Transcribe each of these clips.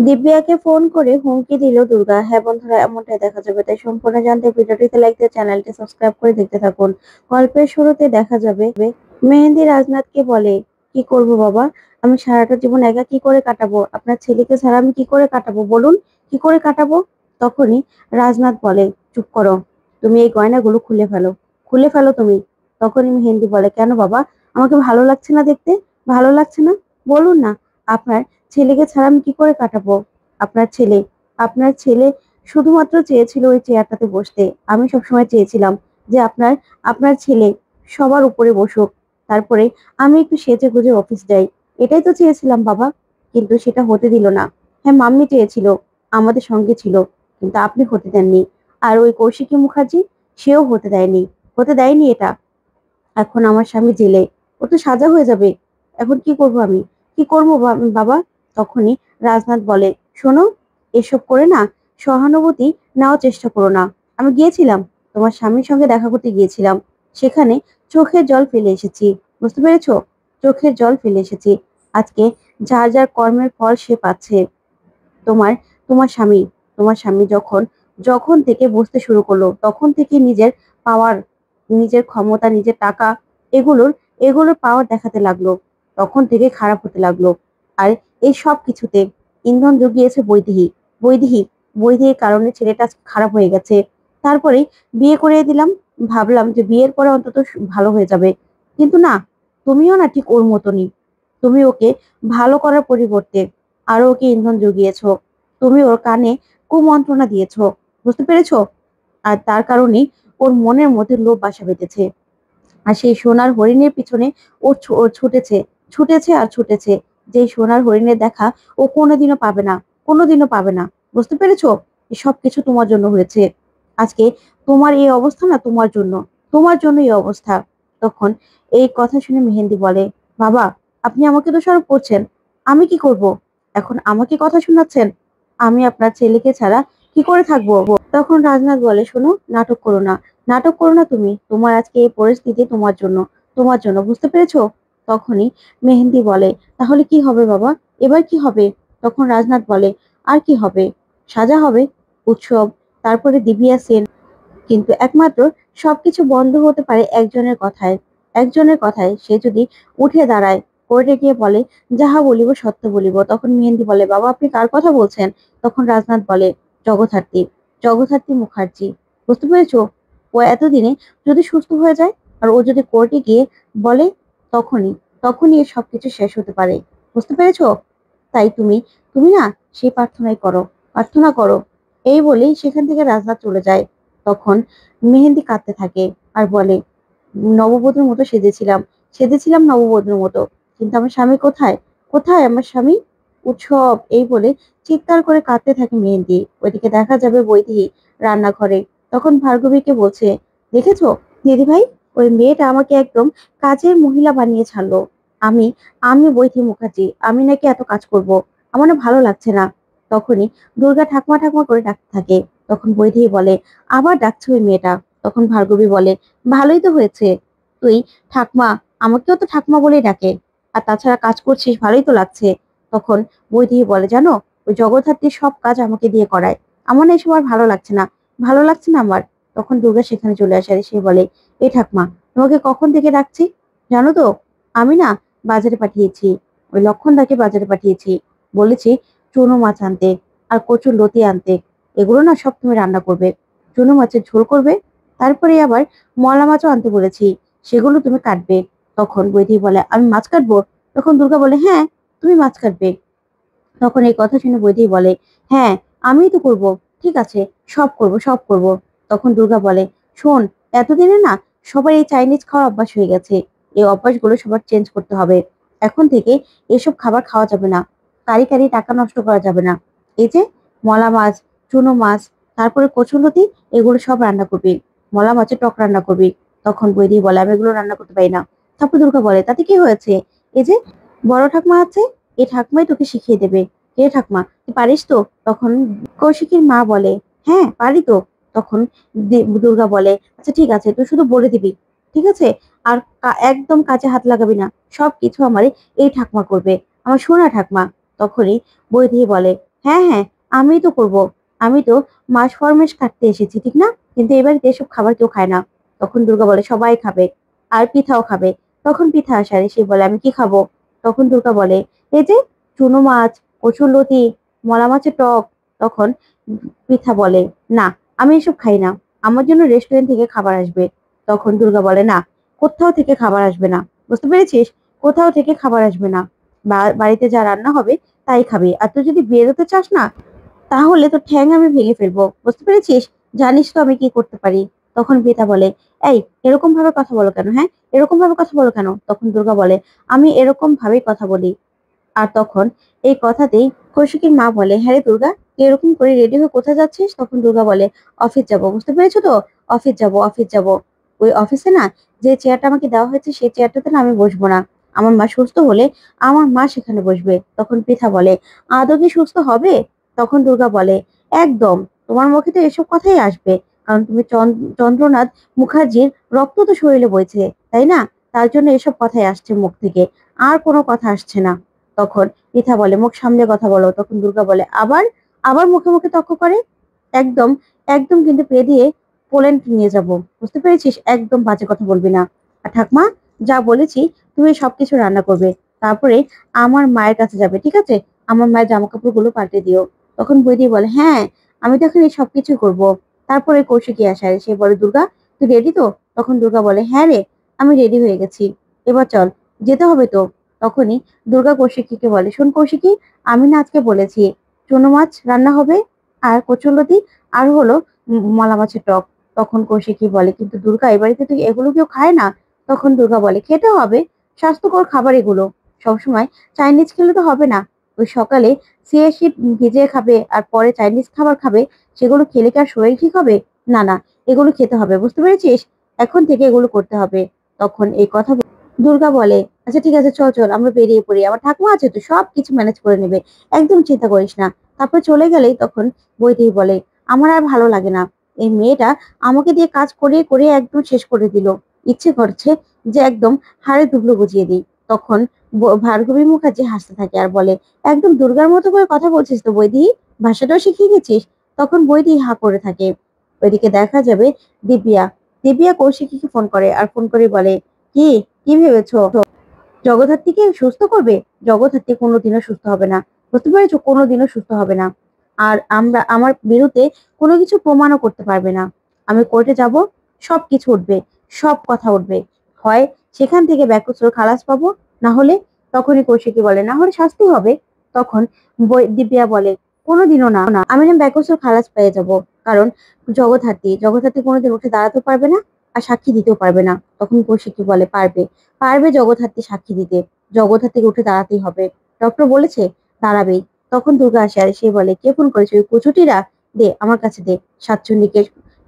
দিব্যাকে phone করে হুমকি দিল দুর্গা। হ্যাঁ বন্ধুরা, এমনটাই দেখা যাবে, তাই সম্পূর্ণ জানতে ভিডিওটিতে লাইক দিয়ে চ্যানেলটি সাবস্ক্রাইব করে দেখতে থাকুন। গল্পের শুরুতে দেখা যাবে মেহেন্দি রাজনাথকে বলে, কি করব বাবা, আমি সারাটা জীবন একা কি করে কাটাবো? আপনার ছেলেকে ছাড়া আমি কি করে কাটাবো বলুন, কি করে কাটাবো? তখনই রাজনাথ বলে, চুপ করো, তুমি এই গয়নাগুলো খুলে ফেলো, খুলে ফেলো তুমি। তখনই মেহেন্দি বলে, কেন বাবা, আমাকে ভালো লাগছে না দেখতে? ভালো লাগছে না? বলুন না। আপনার ছেলেকে ছাড়া আমি কি করে কাটাবো? আপনার ছেলে আপনার ছেলে শুধুমাত্র চেয়েছিল ওই চেয়ারটাতে বসতে। আমি সবসময় চেয়েছিলাম যে আপনার আপনার ছেলে সবার উপরে বসুক, তারপরে আমি একটু সেজে গুজে অফিস যাই। এটাই তো চেয়েছিলাম বাবা, কিন্তু সেটা হতে দিল না। হ্যাঁ, মাম্মি চেয়েছিল, আমাদের সঙ্গে ছিল, কিন্তু আপনি হতে দেননি। আর ওই কৌশিকী মুখার্জি, সেও হতে দেয়নি এটা। এখন আমার স্বামী জেলে, ও তো সাজা হয়ে যাবে। এখন কি করব আমি, কি করব বাবা? তখনই রাজনাথ বলে, শোনো, এসব করে না সহানুভূতি নেওয়ার চেষ্টা করো না। আমি গিয়েছিলাম, তোমার স্বামীর সঙ্গে দেখা করতে গিয়েছিলাম, সেখানে চোখের জল ফেলে এসেছি। বুঝতে পেরেছো? চোখের জল ফেলে এসেছি। আজকে যার যার কর্মের ফল সে পাচ্ছে। তোমার তোমার স্বামী তোমার স্বামী যখন যখন থেকে বুঝতে শুরু করলো, তখন থেকে নিজের পাওয়ার, নিজের ক্ষমতা, নিজের টাকা, এগুলোর এগুলোর পাওয়ার দেখাতে লাগলো। তখন থেকে খারাপ হতে লাগলো। আর এই সব কিছুতে ইন্ধন জুগিয়েছে বৈদেহী। বৈদেহী বৈদেহীর কারণে ছেলেটা আজকে খারাপ হয়ে গেছে। তারপরে বিয়ে করিয়ে দিলাম, ভাবলাম যে বিয়ের পরে অন্তত ভালো হয়ে যাবে, কিন্তু না, তুমিও না ঠিক ওর মতনই। তুমি ওকে ভালো করার পরিবর্তে আরো ওকে ইন্ধন জুগিয়েছো। তুমি ওর কানে কুমন্ত্রণা দিয়েছো। বুঝতে পেরেছো? আর তার কারণেই ওর মনের মধ্যে লোভ বাসা বেঁধেছে। আর সেই সোনার হরিণের পিছনে ও ছুটেছে, ছুটেছে আর ছুটেছে। যে সোনার হরিণের দেখা ও কোনোদিনও পাবে না, কোনোদিনও পাবে না। বুঝতে পেরেছো? সব কিছু তোমার জন্য হয়েছে। আজকে তোমার এই অবস্থা না তোমার জন্য, তোমার জন্য এই অবস্থা। তখন এই কথা শুনে মেহেন্দি বলে, বাবা, আপনি আমাকে দোষারোপ করছেন, আমি কি করব? এখন আমাকে কথা শোনাচ্ছেন? আমি আপনার ছেলেকে ছাড়া কি করে থাকবো? তখন রাজনাথ বলে, শোনো, নাটক করো না, নাটক করো না তুমি। তোমার আজকে এই পরিস্থিতি তোমার জন্য, তোমার জন্য। বুঝতে পেরেছো? তখনই মেহেন্দি বলে, তাহলে কি হবে বাবা, এবার কি হবে? তখন রাজনাথ বলে, আর কি হবে, সাজা হবে, উৎসব, তারপরে দিবিয়া সেন। কিন্তু একমাত্র সবকিছু বন্ধ হতে পারে একজনের কথায়। একজনের কথায় সে যদি উঠে দাঁড়ায়, কোর্টে গিয়ে বলে, যাহা বলিব সত্য বলিব। তখন মেহেন্দি বলে, বাবা, আপনি কার কথা বলছেন? তখন রাজনাথ বলে, জগদ্ধাত্রী, জগদ্ধাত্রী মুখার্জি। বুঝতে পেরেছো? ও এতদিনে যদি সুস্থ হয়ে যায়, আর ও যদি কোর্টে গিয়ে বলে, তখনই তখনই এর সবকিছু শেষ হতে পারে। বুঝতে পেরেছো? তাই তুমি তুমি না সেই প্রার্থনাই করো, প্রার্থনা করো। এই বলেই সেখান থেকে রাজনাথ চলে যায়। তখন মেহেন্দি কাঁদতে থাকে আর বলে, নববধূর মতো সেজেছিলাম, সেজেছিলাম নববধূর মতো, কিন্তু আমার স্বামী কোথায়? কোথায় আমার স্বামী? উৎসব, এই বলে চিৎকার করে কাঁদতে থাকে মেহেন্দি। ওইদিকে দেখা যাবে বৈদেহী রান্নাঘরে। তখন ভার্গবীকে বলছে, দেখেছো দিদি ভাই, ওই মেয়েটা আমাকে একদম কাজের মহিলা বানিয়ে ছাড়লো। আমি আমি বৈদেহী মুখার্জি, আমি নাকি এত কাজ করব? আমার না ভালো লাগছে না। তখনই দুর্গা ঠাকুমা ঠাকুমা করে ডাকতে থাকে। তখন বৈদেহী বলে, আবার ডাকছে ওই মেয়েটা। তখন ভার্গবী বলে, ভালোই তো হয়েছে, তুই ঠাকমা, আমাকেও তো ঠাকমা বলেই ডাকে, আর তাছাড়া কাজ করছিস, ভালোই তো লাগছে। তখন বৈদেহী বলে, জানো, ওই জগদ্ধাত্রীর সব কাজ আমাকে দিয়ে করায়, আমার না এসব আর ভালো লাগছে না, ভালো লাগছে না আমার। তখন দুর্গা সেখানে চলে আসে, আর সে বলে, এই ঠাকমা, তোমাকে কখন থেকে ডাকছি জানো তো? আমি না বাজারে পাঠিয়েছি, ওই লক্ষণদাকে বাজারে পাঠিয়েছি, বলেছি চুনো মাছ আনতে আর কচুর লতি আনতে। এগুলো না সব তুমি রান্না করবে, চুনো মাছের ঝোল করবে, তারপরে আবার মলা মাছও আনতে বলেছি, সেগুলো তুমি কাটবে। তখন বৈদেহী বলে, আমি মাছ কাটবো? তখন দুর্গা বলে, হ্যাঁ, তুমি মাছ কাটবে। তখন এই কথা শুনে বৈদেহী বলে, হ্যাঁ, আমিই তো করব, ঠিক আছে, সব করব, সব করব। তখন দুর্গা বলে, শোন, এতদিনে না সবার এই চাইনিজ খাওয়ার অভ্যাস হয়ে গেছে, এই অভ্যাসগুলো সবার চেঞ্জ করতে হবে। এখন থেকে এসব খাবার খাওয়া যাবে না, কারি কারি টাকা নষ্ট করা যাবে না। এই যে মলা মাছ, চুনো মাছ, তারপরে কচুলতি, এগুলো সব রান্না করবি, মলা মাছের টক রান্না করবি। তখন বৈদেহী বলে, আমি এগুলো রান্না করতে পারি না। তারপর দুর্গা বলে, তাতে কি হয়েছে, এই যে বড় ঠাকুমা আছে, এই ঠাকুমাই তোকে শিখিয়ে দেবে। হে ঠাকুমা, তুই পারিস তো? তখন কৌশিকীর মা বলে, হ্যাঁ, পারি তো। তখন দুর্গা বলে, আচ্ছা ঠিক আছে, তুই শুধু বলে দিবি, ঠিক আছে, আর একদম কাজে হাত লাগাবি না, সব কিছু আমার এই ঠাকুমা করবে, আমার সোনা ঠাকুমা। তখনই বৈদেহী বলে, হ্যাঁ হ্যাঁ, আমিই তো করব। আমি তো মাস ফরমেশ কাটতে এসেছি, ঠিক না? কিন্তু এই বাড়িতে এসব খাবার কেউ খায় না। তখন দুর্গা বলে সবাই খাবে, আর পিঠাও খাবে। তখন পিঠা আসে আর সে বলে আমি কি খাবো? তখন দুর্গা বলে এই যে চুনো মাছ, কচুরলতি, মলা মাছের টক। তখন পিঠা বলে না, আমি এসব খাই না, আমার জন্য রেস্টুরেন্ট থেকে খাবার আসবে। তখন দুর্গা বলে না, কোথাও থেকে খাবার আসবে না, বুঝতে পেরেছিস? কোথাও থেকে খাবার আসবে না, বাড়িতে যা রান্না হবে তাই খাবি। আর তুই যদি বেরোতে চাস না, তাহলে তো ঠ্যাং আমি ভেঙে ফেলবো, বুঝতে পেরেছিস? জানিস তো আমি কি করতে পারি। তখন পিতা বলে এই, এরকম ভাবে কথা বলো কেন? হ্যাঁ, এরকম ভাবে কথা বলো কেন? তখন দুর্গা বলে আমি এরকম ভাবেই কথা বলি। আর তখন এই কথাতেই কৌশিকীর মা বলে হ্যাঁ রে দুর্গা, তুই এরকম করে রেডি হয়ে কোথায় যাচ্ছিস? তখন দুর্গা বলে অফিস যাব, বুঝতে পেরেছো তো? অফিস যাব, অফিস যাব। ওই অফিসে না, যে চেয়ারটা আমাকে দেওয়া হয়েছে সেই চেয়ারটাতে না আমি বসবো না। আমার মা সুস্থ হলে আমার মা সেখানে বসবে। তখন পৃথা বলে আদৌ কি সুস্থ হবে? তখন দুর্গা বলে একদম, তোমার মুখে তো এসব কথাই আসবে, কারণ তুমি চন্দ্রনাথ মুখার্জির রক্ত তো শরীরে বইছে, তাই না? তার জন্য এসব কথাই আসছে মুখ থেকে, আর কোনো কথা আসছে না। তখন পৃথা বলে মুখ সামলে কথা বলো। তখন দুর্গা বলে আবার, আবার মুখে মুখে তর্ক করে। একদম, একদম কিন্তু পে দিয়ে পোল্যান্ড নিয়ে যাব, বুঝতে পেরেছিস? একদম বাজে কথা বলবি না। আর ঠাকমা, যা বলেছি তুমি সবকিছু রান্না করবে, তারপরে আমার মায়ের কাছে যাবে, ঠিক আছে? আমার মায়ের জামা কাপড় গুলো পাল্টে দিও। তখন বৈদি বলে হ্যাঁ, আমি তো এখন এই সবকিছু করবো। তারপরে কৌশিকী আসে আর সে বলে দুর্গা, তুই রেডি তো? তখন দুর্গা বলে হ্যাঁ রে, আমি রেডি হয়ে গেছি, এবার চল, যেতে হবে তো। তখনই দুর্গা কৌশিকীকে বলে শোন কৌশিকী, আমি না আজকে বলেছি চুনো মাছ রান্না হবে, আর কচুরলতি, আর হলো মলা মাছের টক। তখন কৌশিকী বলে কিন্তু দুর্গা, এ বাড়িতে তো এগুলো কেউ খায় না। তখন দুর্গা বলে খেতে হবে, স্বাস্থ্যকর খাবার এগুলো, সবসময় চাইনিজ খেলে তো হবে না। ওই সকালে চিয়া সিড ভিজিয়ে খাবে আর পরে চাইনিজ খাবার খাবে, সেগুলো খেলে কি আর শরীর ঠিক হবে? না না, এগুলো খেতে হবে, বুঝতে পেরেছিস? এখন থেকে এগুলো করতে হবে। তখন এই কথা দুর্গা বলে আচ্ছা ঠিক আছে, চল চল আমরা বেরিয়ে পড়ি, আমার ঠাকুমা আছে তো, সব কিছু ম্যানেজ করে নেবে, একদম চিন্তা করিস না। তারপর চলে গেলেই তখন বৈদেহী বলে আমার আর ভালো লাগে না, এই মেয়েটা আমাকে দিয়ে কাজ করিয়ে করিয়ে একদম শেষ করে দিল। ইচ্ছে করছে যে একদম হাড়ে দুবলো গুজিয়ে দিই। তখন ভার্গবী মুখার্জি হাসতে থাকে আর বলে একদম দুর্গার মতো করে কথা বলছিস তো বৈদেহী, ভাষাটাও শিখিয়ে গেছিস। তখন বৈদেহী হা করে থাকে। ওইদিকে দেখা যাবে দিব্যা, দিব্যা কৌশিকীকে ফোন করে আর ফোন করে বলে কি, কি ভেবেছো জগদ্ধাত্রীকে সুস্থ করবে? জগদ্ধাত্রী কোনোদিনও সুস্থ হবে না, বুঝতে পেরেছো? কোনোদিনও সুস্থ হবে না। আর আমার বিরুদ্ধে কোনো কিছু প্রমাণও করতে পারবে না। আমি কোর্টে যাব, সব কিছু উঠবে, সব কথা উঠবে। হয় সেখান থেকে ব্যাকুচুর খালাস পাবো, না হলে, তখনই কৌশিকী বলে না হলে শাস্তি হবে। তখন দিব্যা বলে কোনোদিনও না, না আমি না ব্যাকুচুর খালাস পেয়ে যাব, কারণ জগদ্ধাত্রী কোনোদিন উঠে দাঁড়াতে পারবে না, আর সাক্ষী দিতেও পারবে না। তখন কৌশিকী বলে পারবে, পারবে জগদ্ধাত্রী সাক্ষী দিতে, জগদ্ধাত্রীকে উঠে দাঁড়াতেই হবে, ডক্টর বলেছে দাঁড়াবেই। তখন দুর্গা আসে আর সে বলে কে ফোন করেছে? ওই কচুটিরা, দে আমার কাছে দে। সাতচুন্নিকে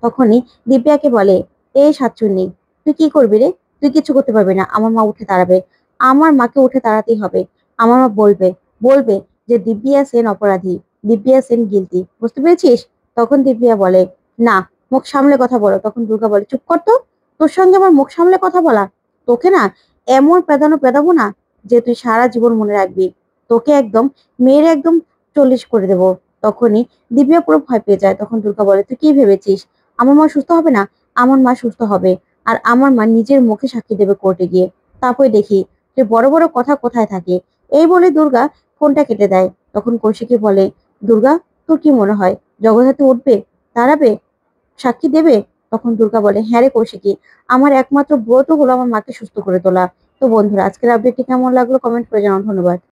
তখনই দিব্যাকে বলে এই সাতচুন্নি, তুই কি করবি রে? তুই কিছু করতে পারবি না, আমার মা উঠে দাঁড়াবে, আমার মাকে উঠে দাঁড়াতেই হবে। আমার মা বলবে, বলবে যে দিব্যা সেন অপরাধী, দিব্যা সেন গিলতি, বুঝতে পেরেছিস? তখন দিব্যা বলে না, মুখ সামলে কথা বলো। তখন দুর্গা বলে চুপ কর তো, তোর সঙ্গে আমার মুখ সামলে কথা বলা, তোকে না এমন পেদাবো না যে তুই সারা জীবন মনে রাখবি, তোকে একদম মেয়ের একদম 40 করে দেবো। তখনই দিব্যা পুরো ভয় পেয়ে যায়। তখন দুর্গা বলে তুই কি ভেবেছিস আমার মা সুস্থ হবে না? আমার মা সুস্থ হবে, আর আমার মা নিজের মুখে সাক্ষী দেবে কোর্টে গিয়ে, তারপরে দেখি যে বড় বড় কথা কোথায় থাকে। এই বলে দুর্গা ফোনটা কেটে দেয়। তখন কৌশিকী বলে দুর্গা, তোর কি মনে হয় জগদ্ধাত্রী উঠবে, দাঁড়াবে, সাক্ষী দেবে? তখন দুর্গা বলে হ্যাঁ রে কৌশিকী, আমার একমাত্র ব্রত হলো আমার মাকে সুস্থ করে তোলা। তো বন্ধুরা, আজকের আপডেটটি কেমন লাগলো কমেন্ট করে জানাও। ধন্যবাদ।